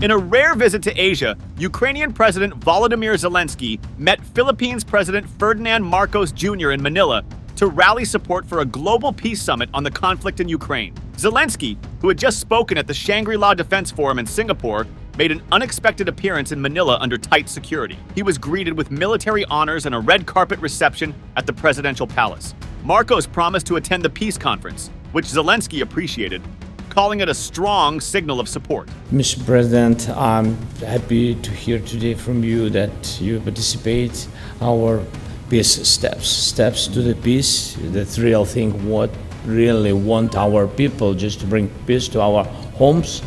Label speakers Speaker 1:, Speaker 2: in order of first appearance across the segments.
Speaker 1: In a rare visit to Asia, Ukrainian President Volodymyr Zelensky met Philippines President Ferdinand Marcos Jr. in Manila to rally support for a global peace summit on the conflict in Ukraine. Zelensky, who had just spoken at the Shangri-La Defense Forum in Singapore, made an unexpected appearance in Manila under tight security. He was greeted with military honors and a red carpet reception at the presidential palace. Marcos promised to attend the peace conference, which Zelensky appreciated, calling it a strong signal of support.
Speaker 2: Mr. President, I'm happy to hear today from you that you participate our peace steps to the peace. That's real thing. What really want our people just to bring peace to our homes.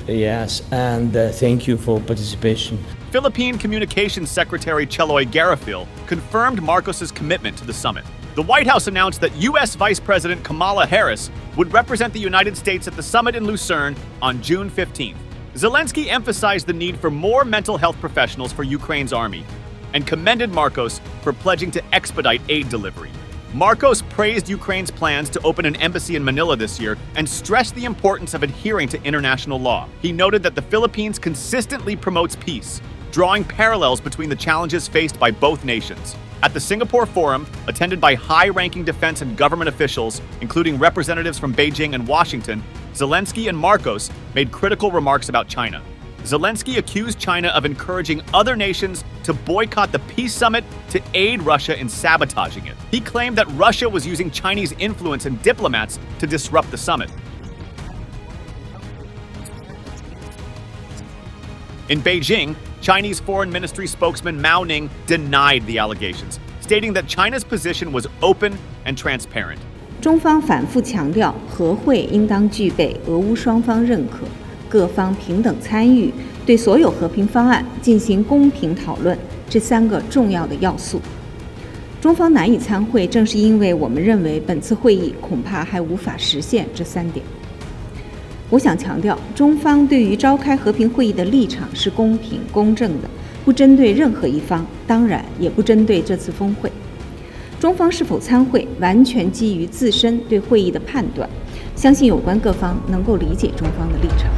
Speaker 2: Thank you for participation.
Speaker 1: Philippine Communications Secretary Cheloy Garafil confirmed Marcos's commitment to the summit. The White House announced that U.S. Vice President Kamala Harris would represent the United States at the summit in Lucerne on June 15th. Zelensky emphasized the need for more mental health professionals for Ukraine's army and commended Marcos for pledging to expedite aid delivery. Marcos praised Ukraine's plans to open an embassy in Manila this year and stressed the importance of adhering to international law. He noted that the Philippines consistently promotes peace, drawing parallels between the challenges faced by both nations. At the Singapore Forum, attended by high-ranking defense and government officials, including representatives from Beijing and Washington, Zelensky and Marcos made critical remarks about China. Zelensky accused China of encouraging other nations to boycott the peace summit to aid Russia in sabotaging it. He claimed that Russia was using Chinese influence and diplomats to disrupt the summit. In Beijing, Chinese Foreign Ministry spokesman Mao Ning denied the allegations, stating that China's position was open and transparent.
Speaker 3: 中方反复强调，和会应当具备俄乌双方认可、各方平等参与、对所有和平方案进行公平讨论这三个重要的要素。中方难以参会，正是因为我们认为本次会议恐怕还无法实现这三点。我想强调，中方对于召开和平会议的立场是公平公正的，不针对任何一方，当然也不针对这次峰会。中方是否参会，完全基于自身对会议的判断，相信有关各方能够理解中方的立场。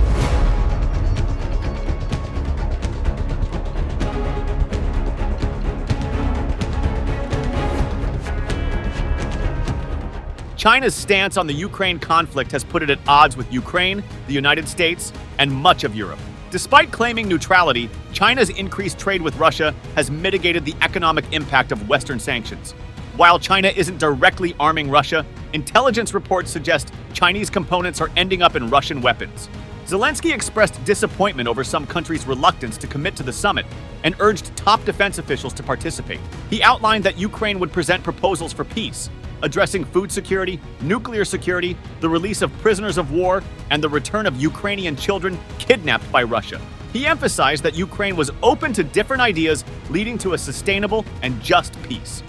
Speaker 1: China's stance on the Ukraine conflict has put it at odds with Ukraine, the United States, and much of Europe. Despite claiming neutrality, China's increased trade with Russia has mitigated the economic impact of Western sanctions. While China isn't directly arming Russia, intelligence reports suggest Chinese components are ending up in Russian weapons. Zelensky expressed disappointment over some countries' reluctance to commit to the summit and urged top defense officials to participate. He outlined that Ukraine would present proposals for peace, addressing food security, nuclear security, the release of prisoners of war, and the return of Ukrainian children kidnapped by Russia. He emphasized that Ukraine was open to different ideas leading to a sustainable and just peace.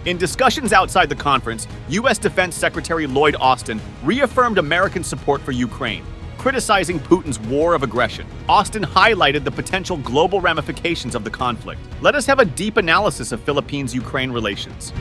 Speaker 1: In discussions outside the conference, U.S. Defense Secretary Lloyd Austin reaffirmed American support for Ukraine, criticizing Putin's war of aggression. Austin highlighted the potential global ramifications of the conflict. Let us have a deep analysis of Philippines-Ukraine relations.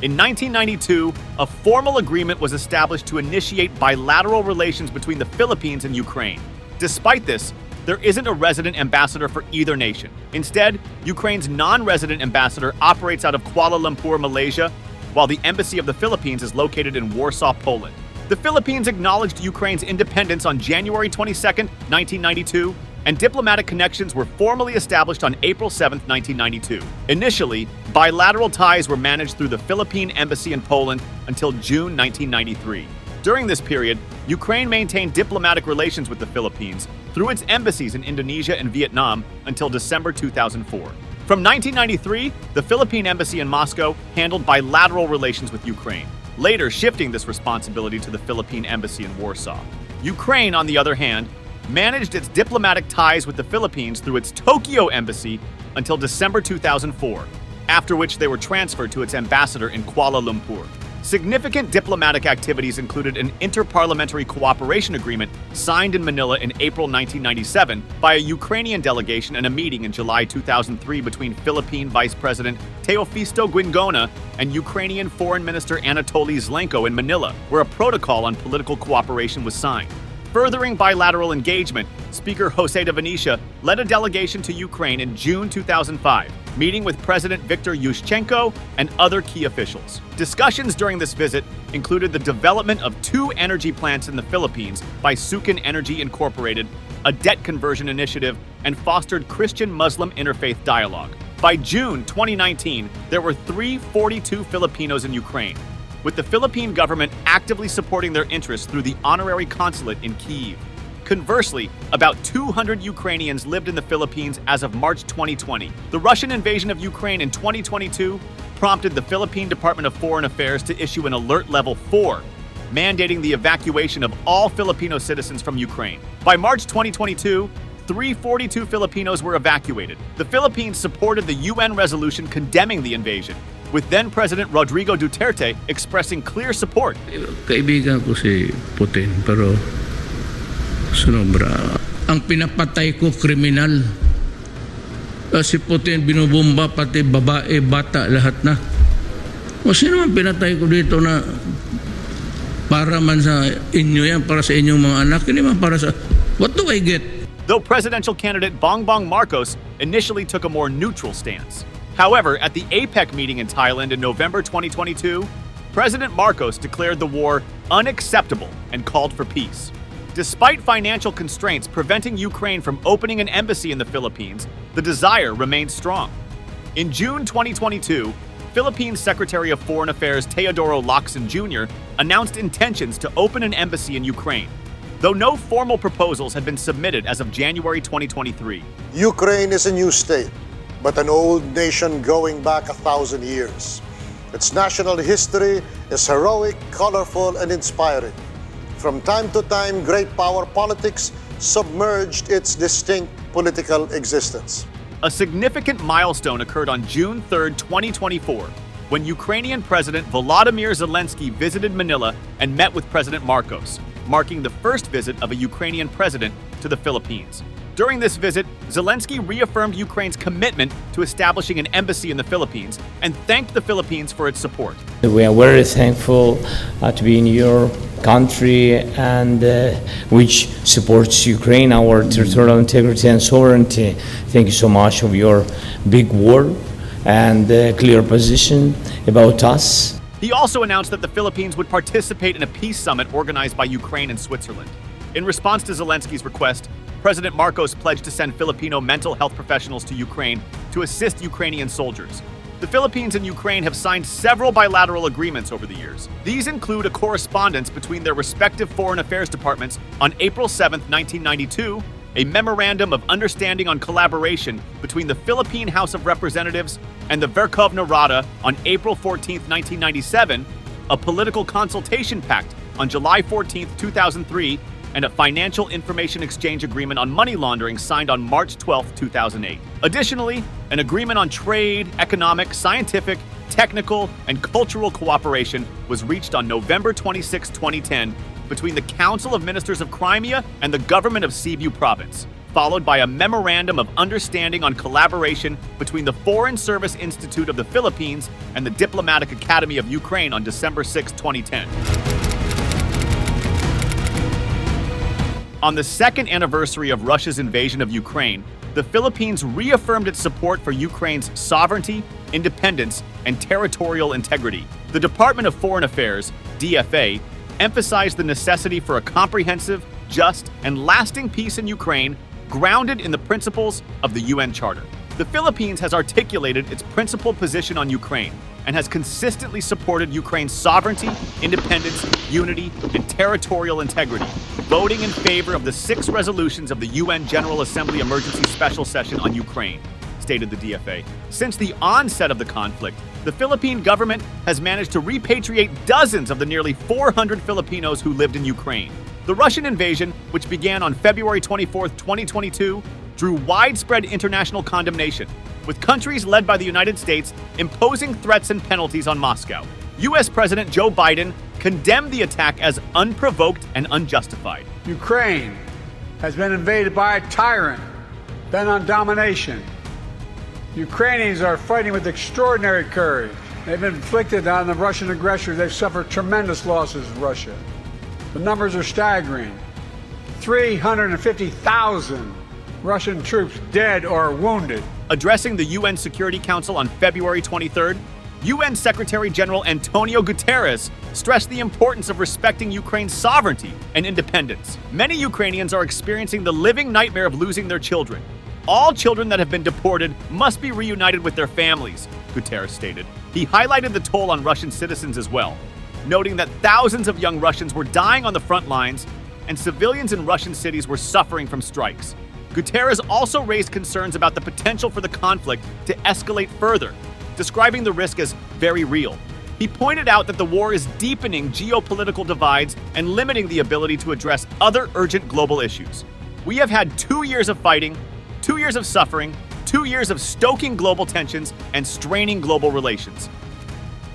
Speaker 1: In 1992, a formal agreement was established to initiate bilateral relations between the Philippines and Ukraine. Despite this, there isn't a resident ambassador for either nation. Instead, Ukraine's non-resident ambassador operates out of Kuala Lumpur, Malaysia, while the Embassy of the Philippines is located in Warsaw, Poland. The Philippines acknowledged Ukraine's independence on January 22, 1992, and diplomatic connections were formally established on April 7, 1992. Initially, bilateral ties were managed through the Philippine Embassy in Poland until June 1993. During this period, Ukraine maintained diplomatic relations with the Philippines through its embassies in Indonesia and Vietnam until December 2004. From 1993, the Philippine embassy in Moscow handled bilateral relations with Ukraine, later shifting this responsibility to the Philippine embassy in Warsaw. Ukraine, on the other hand, managed its diplomatic ties with the Philippines through its Tokyo embassy until December 2004, after which they were transferred to its ambassador in Kuala Lumpur. Significant diplomatic activities included an interparliamentary cooperation agreement signed in Manila in April 1997 by a Ukrainian delegation and a meeting in July 2003 between Philippine Vice President Teofisto Guingona and Ukrainian Foreign Minister Anatoly Zlenko in Manila, where a protocol on political cooperation was signed. Furthering bilateral engagement, Speaker Jose de Venecia led a delegation to Ukraine in June 2005, meeting with President Viktor Yushchenko and other key officials. Discussions during this visit included the development of 2 energy plants in the Philippines by Sukin Energy Incorporated, a debt conversion initiative, and fostered Christian-Muslim interfaith dialogue. By June 2019, there were 342 Filipinos in Ukraine, with the Philippine government actively supporting their interests through the honorary consulate in Kyiv. Conversely, about 200 Ukrainians lived in the Philippines as of March 2020. The Russian invasion of Ukraine in 2022 prompted the Philippine Department of Foreign Affairs to issue an Alert Level 4, mandating the evacuation of all Filipino citizens from Ukraine. By March 2022, 342 Filipinos were evacuated. The Philippines supported the UN resolution condemning the invasion, with then-President Rodrigo Duterte expressing clear support.
Speaker 4: Kaibigan ko si Putin, pero sunobra. Ang pinapatay ko, kriminal. Si Putin, binubomba, pati babae, bata, lahat na. O sino man pinatay ko dito na para man sa inyo yan, para sa inyong mga anak, hindi man para sa... What do I get?
Speaker 1: Though presidential candidate Bongbong Marcos initially took a more neutral stance. However, at the APEC meeting in Thailand in November 2022, President Marcos declared the war unacceptable and called for peace. Despite financial constraints preventing Ukraine from opening an embassy in the Philippines, the desire remained strong. In June 2022, Philippines Secretary of Foreign Affairs Teodoro Locsin Jr. announced intentions to open an embassy in Ukraine, though no formal proposals had been submitted as of January 2023.
Speaker 5: Ukraine is a new state, but an old nation going back 1,000 years. Its national history is heroic, colorful, and inspiring. From time to time, great power politics submerged its distinct political existence.
Speaker 1: A significant milestone occurred on June 3, 2024, when Ukrainian President Volodymyr Zelensky visited Manila and met with President Marcos, marking the first visit of a Ukrainian president to the Philippines. During this visit, Zelensky reaffirmed Ukraine's commitment to establishing an embassy in the Philippines and thanked the Philippines for its support.
Speaker 2: We are very thankful to be in your country and which supports Ukraine, our territorial integrity and sovereignty. Thank you so much for your big word and clear position about us.
Speaker 1: He also announced that the Philippines would participate in a peace summit organized by Ukraine and Switzerland. In response to Zelensky's request, President Marcos pledged to send Filipino mental health professionals to Ukraine to assist Ukrainian soldiers. The Philippines and Ukraine have signed several bilateral agreements over the years. These include a correspondence between their respective foreign affairs departments on April 7, 1992, a memorandum of understanding on collaboration between the Philippine House of Representatives and the Verkhovna Rada on April 14, 1997, a political consultation pact on July 14, 2003, and a financial information exchange agreement on money laundering signed on March 12, 2008. Additionally, an agreement on trade, economic, scientific, technical, and cultural cooperation was reached on November 26, 2010, between the Council of Ministers of Crimea and the government of Cebu Province, followed by a memorandum of understanding on collaboration between the Foreign Service Institute of the Philippines and the Diplomatic Academy of Ukraine on December 6, 2010. On the second anniversary of Russia's invasion of Ukraine, the Philippines reaffirmed its support for Ukraine's sovereignty, independence, and territorial integrity. The Department of Foreign Affairs, DFA, emphasized the necessity for a comprehensive, just, and lasting peace in Ukraine grounded in the principles of the UN Charter. The Philippines has articulated its principled position on Ukraine and has consistently supported Ukraine's sovereignty, independence, unity, and territorial integrity, voting in favor of the 6 resolutions of the UN General Assembly Emergency Special Session on Ukraine, stated the DFA. Since the onset of the conflict, the Philippine government has managed to repatriate dozens of the nearly 400 Filipinos who lived in Ukraine. The Russian invasion, which began on February 24, 2022, drew widespread international condemnation, with countries led by the United States imposing threats and penalties on Moscow. U.S. President Joe Biden condemned the attack as unprovoked and unjustified.
Speaker 6: Ukraine has been invaded by a tyrant bent on domination. Ukrainians are fighting with extraordinary courage. They've inflicted on the Russian aggressor, they've suffered tremendous losses in Russia. The numbers are staggering. 350,000 Russian troops dead or wounded.
Speaker 1: Addressing the UN Security Council on February 23rd, UN Secretary General Antonio Guterres stressed the importance of respecting Ukraine's sovereignty and independence. Many Ukrainians are experiencing the living nightmare of losing their children. All children that have been deported must be reunited with their families, Guterres stated. He highlighted the toll on Russian citizens as well, noting that thousands of young Russians were dying on the front lines and civilians in Russian cities were suffering from strikes. Guterres also raised concerns about the potential for the conflict to escalate further, describing the risk as very real. He pointed out that the war is deepening geopolitical divides and limiting the ability to address other urgent global issues. We have had 2 years of fighting, 2 years of suffering, 2 years of stoking global tensions and straining global relations.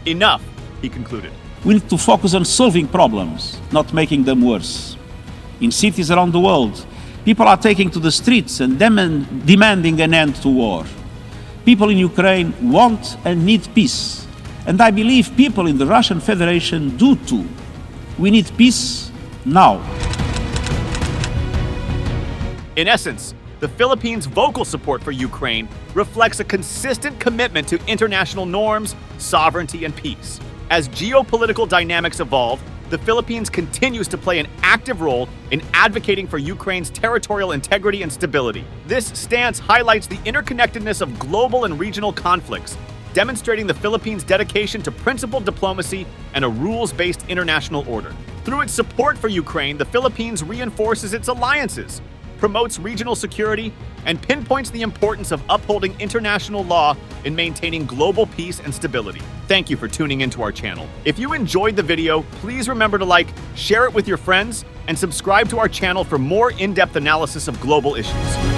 Speaker 1: Enough, he concluded.
Speaker 7: We need to focus on solving problems, not making them worse. In cities around the world, people are taking to the streets and demanding an end to war. People in Ukraine want and need peace. And I believe people in the Russian Federation do too. We need peace now.
Speaker 1: In essence, the Philippines' vocal support for Ukraine reflects a consistent commitment to international norms, sovereignty, and peace. As geopolitical dynamics evolve, the Philippines continues to play an active role in advocating for Ukraine's territorial integrity and stability. This stance highlights the interconnectedness of global and regional conflicts, demonstrating the Philippines' dedication to principled diplomacy and a rules-based international order. Through its support for Ukraine, the Philippines reinforces its alliances, promotes regional security, and pinpoints the importance of upholding international law in maintaining global peace and stability. Thank you for tuning into our channel. If you enjoyed the video, please remember to like, share it with your friends, and subscribe to our channel for more in-depth analysis of global issues.